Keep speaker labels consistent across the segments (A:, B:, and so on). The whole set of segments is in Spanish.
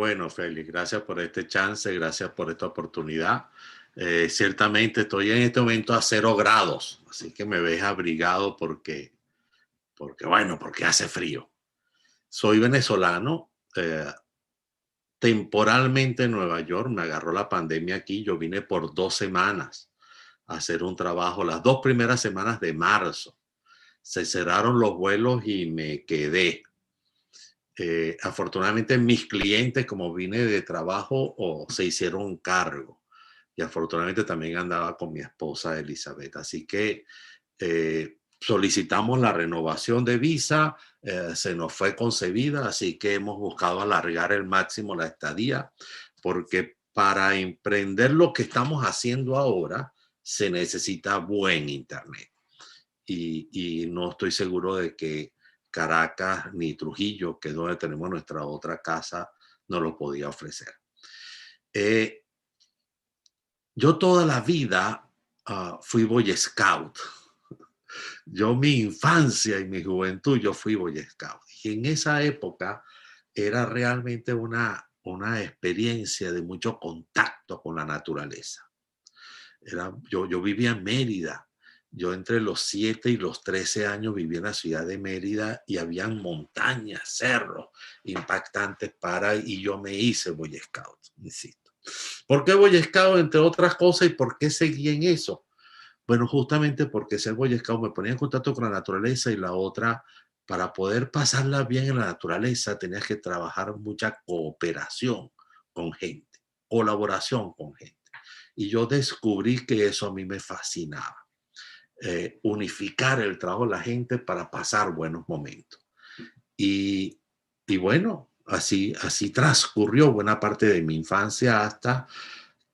A: bueno, Félix. Gracias por este chance, gracias por esta oportunidad. Ciertamente estoy en este momento a 0 grados, así que me ves abrigado porque hace frío. Soy venezolano, temporalmente en Nueva York, me agarró la pandemia aquí, yo vine por 2 semanas a hacer un trabajo, las 2 primeras semanas de marzo. Se cerraron los vuelos y me quedé. Afortunadamente mis clientes, como vine de trabajo, se hicieron cargo. Y afortunadamente también andaba con mi esposa Elizabeth. Así que solicitamos la renovación de visa, se nos fue concedida, así que hemos buscado alargar el máximo la estadía, porque para emprender lo que estamos haciendo ahora se necesita buen internet. Y no estoy seguro de que Caracas ni Trujillo, que es donde tenemos nuestra otra casa, nos lo podía ofrecer. Eh, yo toda la vida fui Boy Scout. Yo mi infancia y mi juventud, yo fui Boy Scout. Y en esa época era realmente una experiencia de mucho contacto con la naturaleza. Yo vivía en Mérida. Yo entre los 7 y los 13 años viví en la ciudad de Mérida y habían montañas, cerros impactantes y yo me hice Boy Scout, insisto. ¿Por qué Boy Scout, entre otras cosas, y por qué seguí en eso? Bueno, justamente porque ser Boy Scout me ponía en contacto con la naturaleza, y la otra, para poder pasarla bien en la naturaleza, tenías que trabajar mucha cooperación con gente, colaboración con gente. Y yo descubrí que eso a mí me fascinaba. Unificar el trabajo de la gente para pasar buenos momentos. Y, y bueno, así transcurrió buena parte de mi infancia hasta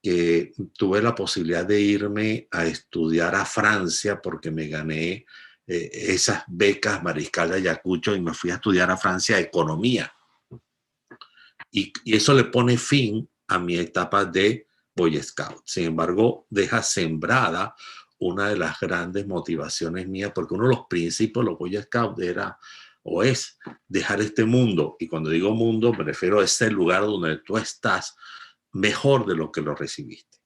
A: que tuve la posibilidad de irme a estudiar a Francia porque me gané esas becas Mariscal de Ayacucho y me fui a estudiar a Francia economía. Y eso le pone fin a mi etapa de Boy Scout. Sin embargo, deja sembrada una de las grandes motivaciones mías, porque uno de los principios de los Boy Scouts era o es dejar este mundo, y cuando digo mundo me refiero a ese lugar donde tú estás mejor de lo que lo recibiste.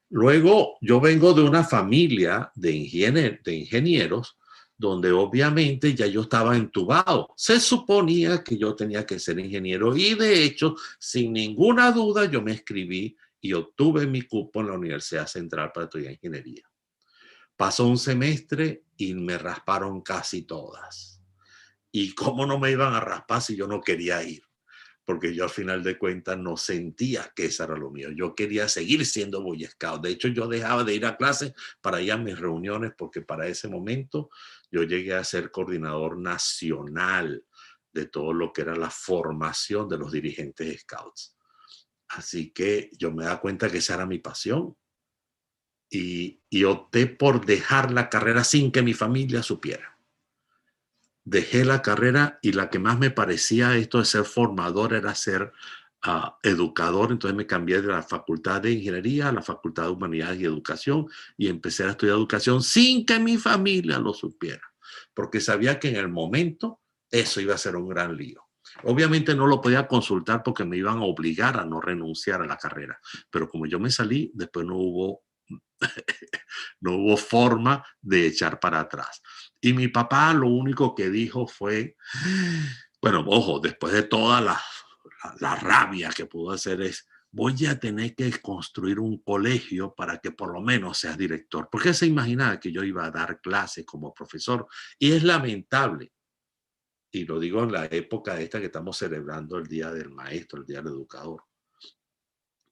A: Luego, yo vengo de una familia de ingenieros donde obviamente ya yo estaba entubado. Se suponía que yo tenía que ser ingeniero y de hecho, sin ninguna duda, yo me inscribí y obtuve mi cupo en la Universidad Central para estudiar ingeniería. Pasó un semestre y me rasparon casi todas. ¿Y cómo no me iban a raspar si yo no quería ir? Porque yo al final de cuentas no sentía que eso era lo mío. Yo quería seguir siendo Boy Scout. De hecho, yo dejaba de ir a clases para ir a mis reuniones, porque para ese momento yo llegué a ser coordinador nacional de todo lo que era la formación de los dirigentes Scouts. Así que yo me da cuenta que esa era mi pasión y opté por dejar la carrera sin que mi familia supiera. Dejé la carrera y la que más me parecía esto de ser formador era ser educador. Entonces me cambié de la Facultad de Ingeniería a la Facultad de Humanidades y Educación y empecé a estudiar educación sin que mi familia lo supiera, porque sabía que en el momento eso iba a ser un gran lío. Obviamente no lo podía consultar porque me iban a obligar a no renunciar a la carrera, pero como yo me salí, después no hubo no hubo forma de echar para atrás. Y mi papá lo único que dijo fue, bueno, ojo, después de toda la rabia que pudo hacer, es, voy a tener que construir un colegio para que por lo menos seas director. Porque se imaginaba que yo iba a dar clases como profesor. Y es lamentable, y lo digo en la época esta que estamos celebrando el Día del Maestro, el Día del Educador.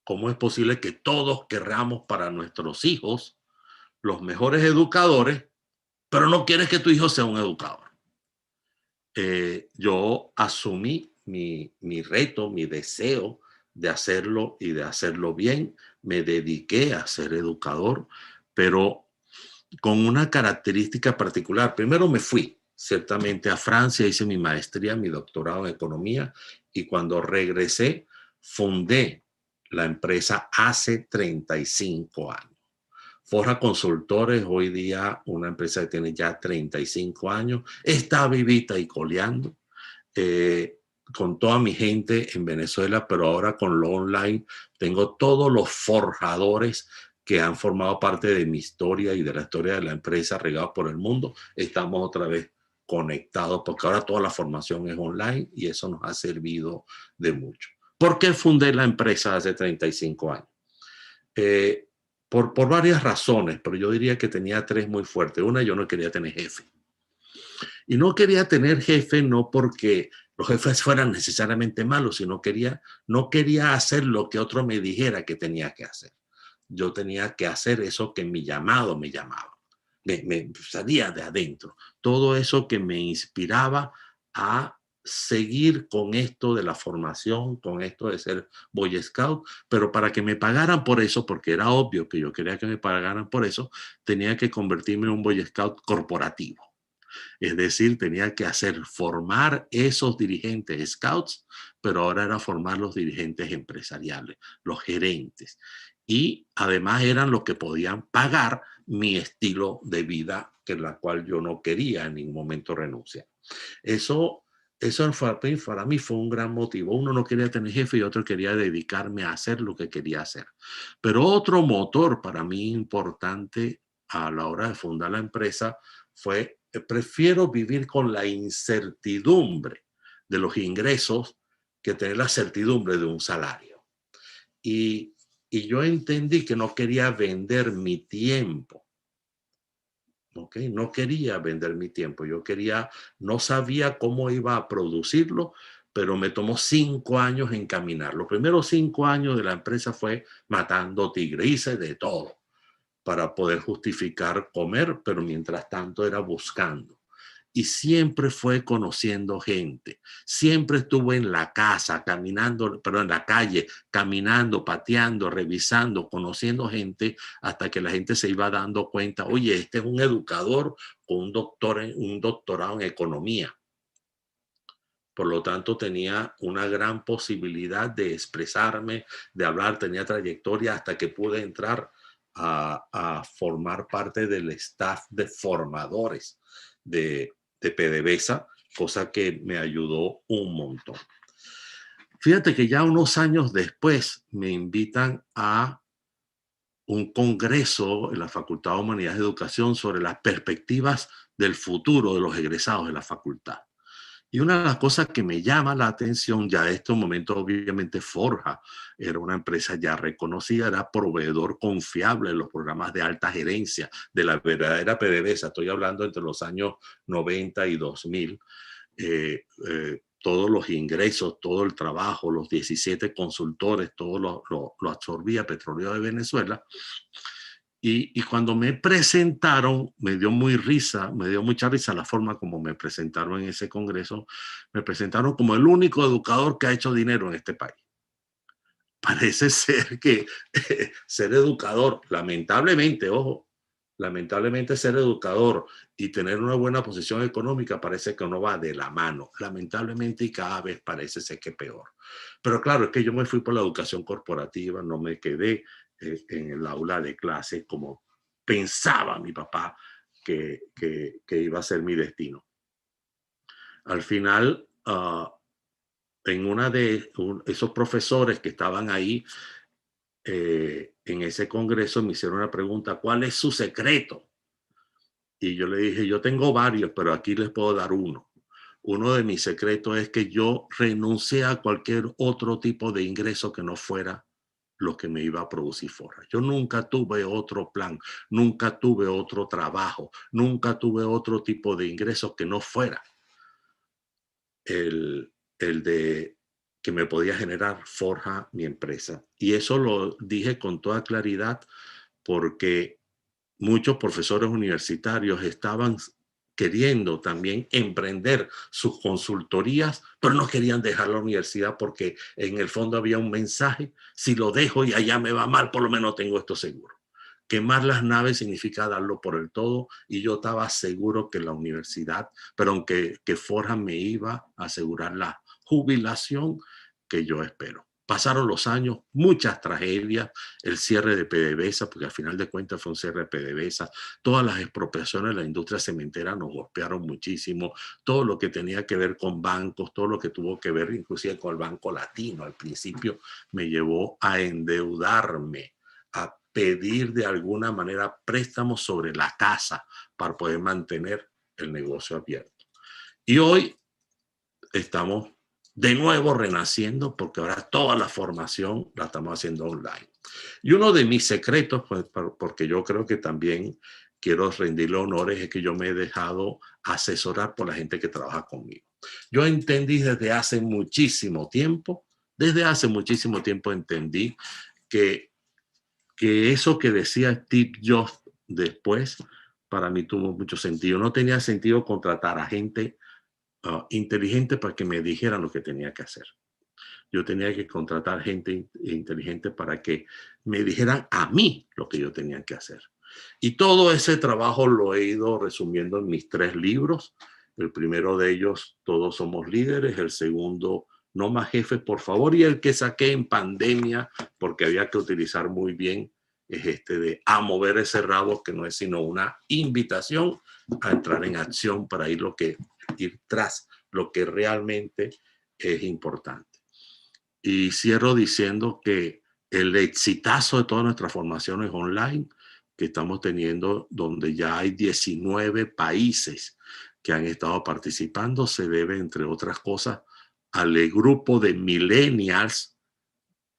A: ¿Cómo es posible que todos querramos para nuestros hijos los mejores educadores, pero no quieres que tu hijo sea un educador? Yo asumí mi reto, mi deseo de hacerlo y de hacerlo bien. Me dediqué a ser educador, pero con una característica particular. Primero me fui, ciertamente, a Francia, hice mi maestría, mi doctorado en economía, y cuando regresé, fundé la empresa hace 35 años. Forja Consultores, hoy día una empresa que tiene ya 35 años, está vivita y coleando. con toda mi gente en Venezuela, pero ahora con lo online tengo todos los forjadores que han formado parte de mi historia y de la historia de la empresa regados por el mundo. Estamos otra vez conectados porque ahora toda la formación es online y eso nos ha servido de mucho. ¿Por qué fundé la empresa hace 35 años? Eh, por varias razones, pero yo diría que tenía tres muy fuertes. Una, yo no quería tener jefe. Y no quería tener jefe no porque los jefes fueran necesariamente malos, sino no quería hacer lo que otro me dijera que tenía que hacer. Yo tenía que hacer eso que mi llamado me llamaba. Me salía de adentro. Todo eso que me inspiraba a seguir con esto de la formación, con esto de ser Boy Scout, pero para que me pagaran por eso, porque era obvio que yo quería que me pagaran por eso, tenía que convertirme en un Boy Scout corporativo. Es decir, tenía que formar esos dirigentes scouts, pero ahora era formar los dirigentes empresariales, los gerentes. Y además eran los que podían pagar mi estilo de vida, que la cual yo no quería en ningún momento renunciar. Eso, eso para mí fue un gran motivo. Uno no quería tener jefe y otro quería dedicarme a hacer lo que quería hacer. Pero otro motor para mí importante a la hora de fundar la empresa fue, prefiero vivir con la incertidumbre de los ingresos que tener la certidumbre de un salario. Y, y yo entendí que no quería vender mi tiempo. ¿Okay? No quería vender mi tiempo. No sabía cómo iba a producirlo, pero me tomó 5 años encaminar. Los primeros 5 años de la empresa fue matando tigres, hice de todo para poder justificar comer, pero mientras tanto era buscando. Y siempre fue conociendo gente. Siempre estuve en la casa, caminando, perdón, en la calle, caminando, pateando, revisando, conociendo gente, hasta que la gente se iba dando cuenta, oye, este es un educador con un doctorado en economía. Por lo tanto, tenía una gran posibilidad de expresarme, de hablar, tenía trayectoria hasta que pude entrar a formar parte del staff de formadores de PDVSA, cosa que me ayudó un montón. Fíjate que ya unos años después me invitan a un congreso en la Facultad de Humanidades y Educación sobre las perspectivas del futuro de los egresados de la facultad. Y una de las cosas que me llama la atención, ya en estos momentos obviamente Forja era una empresa ya reconocida, era proveedor confiable en los programas de alta gerencia de la verdadera PDVSA. Estoy hablando entre los años 90 y 2000. Todos los ingresos, todo el trabajo, los 17 consultores, todo lo absorbía Petróleo de Venezuela. Y cuando me presentaron, me dio mucha risa la forma como me presentaron en ese congreso. Me presentaron como el único educador que ha hecho dinero en este país. Parece ser que ser educador, lamentablemente, ojo, lamentablemente ser educador y tener una buena posición económica parece que no va de la mano. Lamentablemente y cada vez parece ser que peor. Pero claro, es que yo me fui por la educación corporativa, no me quedé en el aula de clase como pensaba mi papá que iba a ser mi destino. Al final, en esos profesores que estaban ahí en ese congreso me hicieron una pregunta, ¿cuál es su secreto? Y yo le dije, yo tengo varios, pero aquí les puedo dar uno. Uno de mis secretos es que yo renuncié a cualquier otro tipo de ingreso que no fuera lo que me iba a producir Forja. Yo nunca tuve otro plan, nunca tuve otro trabajo, nunca tuve otro tipo de ingresos que no fuera el de que me podía generar Forja, mi empresa. Y eso lo dije con toda claridad porque muchos profesores universitarios estaban queriendo también emprender sus consultorías, pero no querían dejar la universidad porque en el fondo había un mensaje, si lo dejo y allá me va mal, por lo menos tengo esto seguro. Quemar las naves significa darlo por el todo y yo estaba seguro que la universidad, pero aunque que Forja me iba a asegurar la jubilación que yo espero. Pasaron los años, muchas tragedias, el cierre de PDVSA, porque al final de cuentas fue un cierre de PDVSA, todas las expropiaciones de la industria cementera nos golpearon muchísimo, todo lo que tenía que ver con bancos, todo lo que tuvo que ver inclusive con el Banco Latino, al principio me llevó a endeudarme, a pedir de alguna manera préstamos sobre la casa para poder mantener el negocio abierto. Y hoy estamos de nuevo renaciendo porque ahora toda la formación la estamos haciendo online. Y uno de mis secretos, pues, porque yo creo que también quiero rendirle honores, es que yo me he dejado asesorar por la gente que trabaja conmigo. Yo entendí desde hace muchísimo tiempo entendí que, eso que decía Steve Jobs después, para mí tuvo mucho sentido. No tenía sentido contratar a gente inteligente para que me dijeran lo que tenía que hacer. Yo tenía que contratar gente inteligente para que me dijeran a mí lo que yo tenía que hacer. Y todo ese trabajo lo he ido resumiendo en mis 3 libros. El primero de ellos, Todos somos líderes. El segundo, No más jefes, por favor. Y el que saqué en pandemia, porque había que utilizar muy bien, es este de A mover ese rabo, que no es sino una invitación a entrar en acción para ir tras lo que realmente es importante. Y cierro diciendo que el exitazo de todas nuestras formaciones online que estamos teniendo, donde ya hay 19 países que han estado participando, se debe, entre otras cosas, al grupo de millennials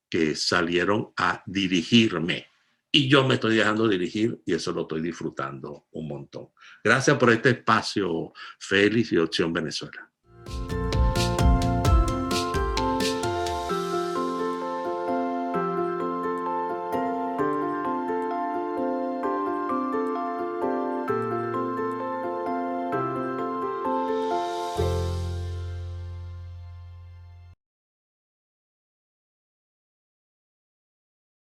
A: que salieron a dirigirme. Y yo me estoy dejando dirigir y eso lo estoy disfrutando un montón. Gracias por este espacio, Félix y Opción Venezuela.